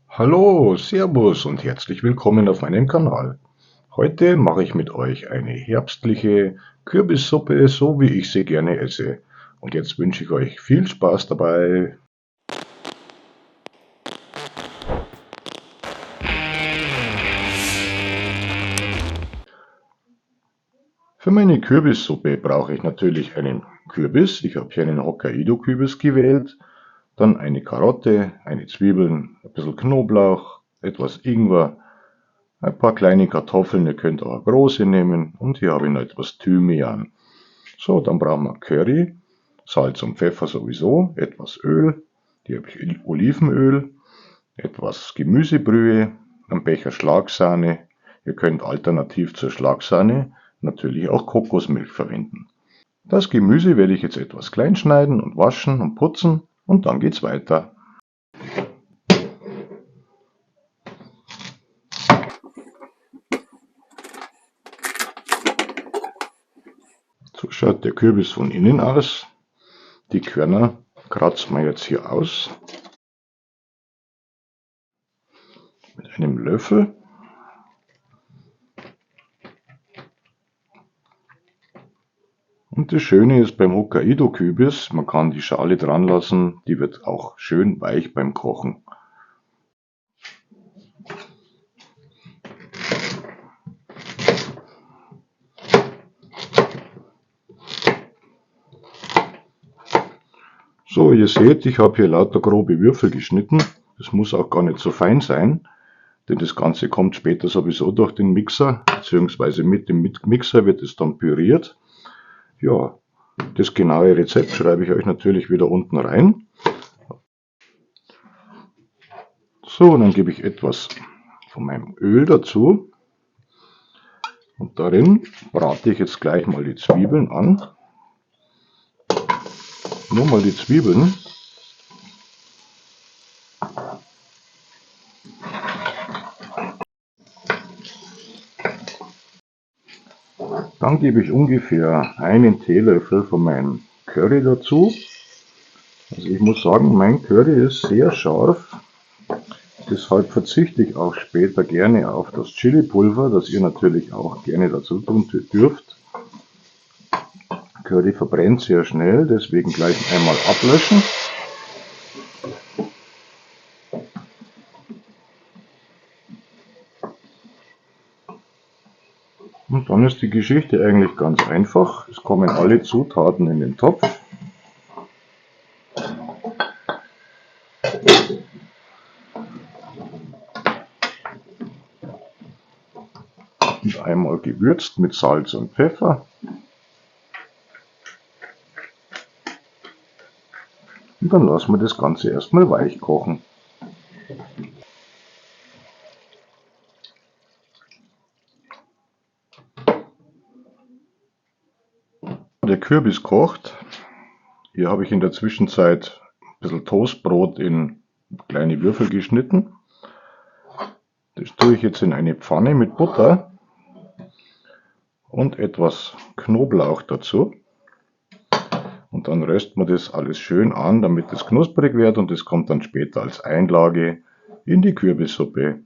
Hallo, Servus und herzlich willkommen auf meinem Kanal. Heute mache ich mit euch eine herbstliche Kürbissuppe, so wie ich sie gerne esse. Und jetzt wünsche ich euch viel Spaß dabei. Für meine Kürbissuppe brauche ich natürlich einen Kürbis. Ich habe hier einen Hokkaido-Kürbis gewählt. Dann eine Karotte, eine Zwiebeln, ein bisschen Knoblauch, etwas Ingwer, ein paar kleine Kartoffeln, ihr könnt auch große nehmen. Und hier habe ich noch etwas Thymian. So, dann brauchen wir Curry, Salz und Pfeffer sowieso, etwas Öl, hier habe ich Olivenöl, etwas Gemüsebrühe, ein Becher Schlagsahne. Ihr könnt alternativ zur Schlagsahne natürlich auch Kokosmilch verwenden. Das Gemüse werde ich jetzt etwas klein schneiden und waschen und putzen und dann geht's weiter. So schaut der Kürbis von innen aus. Die Körner kratzen wir jetzt hier aus mit einem Löffel. Und das Schöne ist beim Hokkaido-Kürbis, man kann die Schale dran lassen, die wird auch schön weich beim Kochen. So, ihr seht, ich habe hier lauter grobe Würfel geschnitten. Das muss auch gar nicht so fein sein, denn das Ganze kommt später sowieso durch den Mixer, beziehungsweise mit dem Mixer wird es dann püriert. Ja, das genaue Rezept schreibe ich euch natürlich wieder unten rein. So, und dann gebe ich etwas von meinem Öl dazu. Und darin brate ich jetzt gleich mal die Zwiebeln an. Nur mal die Zwiebeln. Dann gebe ich ungefähr einen Teelöffel von meinem Curry dazu. Also ich muss sagen, mein Curry ist sehr scharf. Deshalb verzichte ich auch später gerne auf das Chili-Pulver, das ihr natürlich auch gerne dazu tun dürft. Curry verbrennt sehr schnell, deswegen gleich einmal ablöschen. Und dann ist die Geschichte eigentlich ganz einfach. Es kommen alle Zutaten in den Topf. Und einmal gewürzt mit Salz und Pfeffer. Und dann lassen wir das Ganze erstmal weich kochen. Der Kürbis kocht. Hier habe ich in der Zwischenzeit ein bisschen Toastbrot in kleine Würfel geschnitten. Das tue ich jetzt in eine Pfanne mit Butter und etwas Knoblauch dazu. Und dann rösten wir das alles schön an, damit es knusprig wird, und das kommt dann später als Einlage in die Kürbissuppe.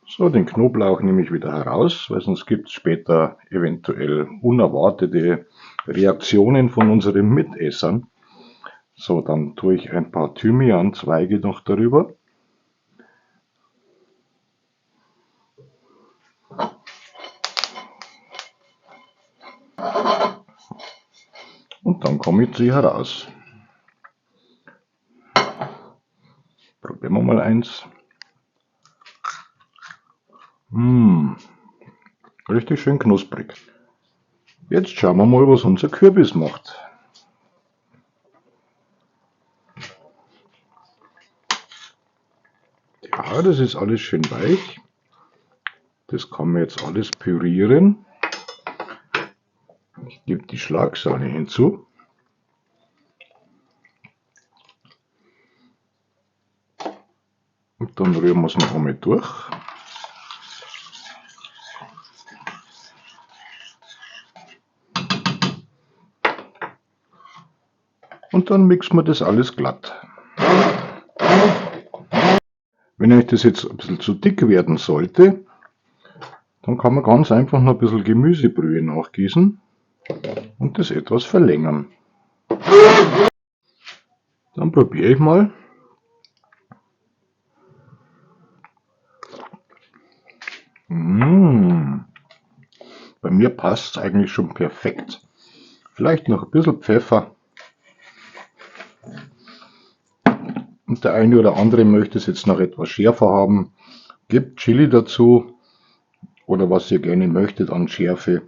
So, den Knoblauch nehme ich wieder heraus, weil sonst gibt es später eventuell unerwartete Reaktionen von unseren Mitessern. So, dann tue ich ein paar Thymianzweige noch darüber. Und dann komme ich sie heraus. Probieren wir mal eins. Richtig schön knusprig. Jetzt schauen wir mal, was unser Kürbis macht. Ja, das ist alles schön weich. Das kann man jetzt alles pürieren. Ich gebe die Schlagsahne hinzu. Und dann rühren wir es noch einmal durch. und dann mixen wir das alles glatt. Wenn euch das jetzt ein bisschen zu dick werden sollte, dann kann man ganz einfach noch ein bisschen Gemüsebrühe nachgießen und das etwas verlängern. Dann probiere ich mal. Bei mir passt es eigentlich schon perfekt. Vielleicht noch ein bisschen Pfeffer. Und der eine oder andere möchte es jetzt noch etwas schärfer haben. Gebt Chili dazu oder was ihr gerne möchtet an Schärfe.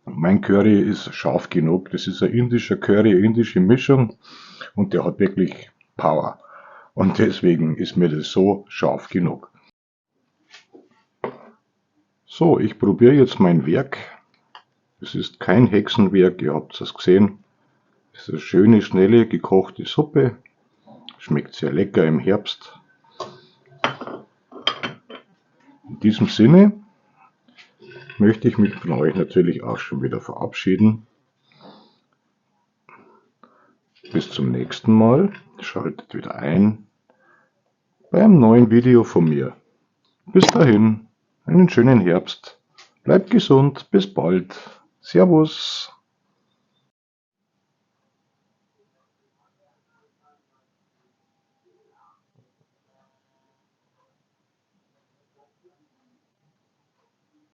Mein Curry ist scharf genug. Das ist ein indischer Curry, eine indische Mischung und der hat wirklich Power. Und deswegen ist mir das so scharf genug. So, ich probiere jetzt mein Werk. Es ist kein Hexenwerk, ihr habt es gesehen. Es ist eine schöne, schnelle, gekochte Suppe. Schmeckt sehr lecker im Herbst. In diesem Sinne möchte ich mich von euch natürlich auch schon wieder verabschieden. Bis zum nächsten Mal. Schaltet wieder ein beim neuen Video von mir. Bis dahin, einen schönen Herbst. Bleibt gesund, bis bald. Servus.